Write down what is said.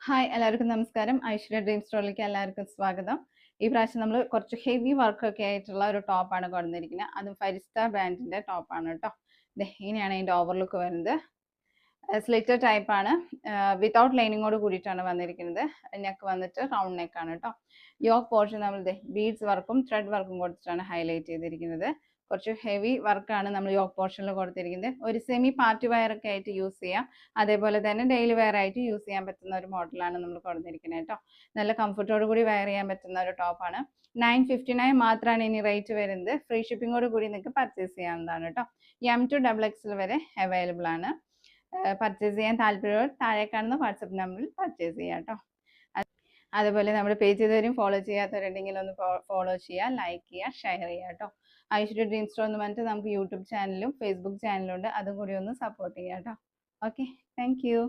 Hi എല്ലാവർക്കും നമസ്കാരം. Aishwarya dream സ്റ്റോറിലേക്ക് എല്ലാവർക്കും സ്വാഗതം. ഈ പ്രാവശ്യം നമ്മൾ കുറച്ച് ഹെവി വർക്കൊക്കെ ആയിട്ടുള്ള ഒരു ടോപ്പാണ് കൊണ്ടുവന്നിരിക്കുന്നത്. അതും 5 സ്റ്റാർ ബ്രാൻഡിന്റെ ടോപ്പാണ് കേട്ടോ. ഇങ്ങനെയാണ് ഇതിന്റെ ഓവർലുക്ക് വരുന്നത്. സ്ലിറ്റർ ടൈപ്പാണ്. വിത്തൗട്ട് ലൈനിങ്ങോട് കൂടിയിട്ടാണ് വന്നിരിക്കുന്നത്. നെക്ക് വന്നിട്ട് റൗണ്ട് നെക്കാണ് കേട്ടോ. യോക്ക് പോർഷൻ നമ്മൾ ബീഡ്സ് വർക്കും ത്രെഡ് വർക്കും കൊടുത്തിട്ടാണ് ഹൈലൈറ്റ് ചെയ്തിരിക്കുന്നത്. കുറച്ച് ഹെവി വർക്കാണ് നമ്മൾ യോക്ക് പോർഷനിൽ കൊടുത്തിരിക്കുന്നത്. ഒരു സെമി പാർട്ടി വെയർ ഒക്കെ ആയിട്ട് യൂസ് ചെയ്യാം. അതേപോലെ തന്നെ ഡെയിലി വെയർ ആയിട്ട് യൂസ് ചെയ്യാൻ പറ്റുന്ന ഒരു മോഡലാണ് നമ്മൾ കൊടുത്തിരിക്കുന്നത് കേട്ടോ. നല്ല കംഫർട്ടോട് കൂടി വെയർ ചെയ്യാൻ പറ്റുന്ന ഒരു ടോപ്പാണ്. 959 മാത്രമാണ് ഇനി റേറ്റ് വരുന്നത്. ഫ്രീ ഷിപ്പിങ്ങോട് കൂടി നിങ്ങൾക്ക് പർച്ചേസ് ചെയ്യാവുന്നതാണ് കേട്ടോ. M to XXL വരെ അവൈലബിൾ ആണ്. പർച്ചേസ് ചെയ്യാൻ താല്പര്യമുള്ളവർ താഴെ കാണുന്ന വാട്സപ്പ് നമ്പറിൽ പർച്ചേസ് ചെയ്യാം കേട്ടോ. അതുപോലെ നമ്മുടെ പേജ് ഇതുവരെയും ഫോളോ ചെയ്യാത്തവരുണ്ടെങ്കിൽ ഒന്ന് ഫോളോ ചെയ്യുക, ലൈക്ക് ചെയ്യുക, ഷെയർ ചെയ്യുക കേട്ടോ. ഐശ്വര്യ ഡ്രീം സ്റ്റോർ എന്ന് പറഞ്ഞിട്ട് നമുക്ക് യൂട്യൂബ് ചാനലും ഫേസ്ബുക്ക് ചാനലും ഉണ്ട്. അതും കൂടി ഒന്ന് സപ്പോർട്ട് ചെയ്യാം കേട്ടോ. Okay, thank you.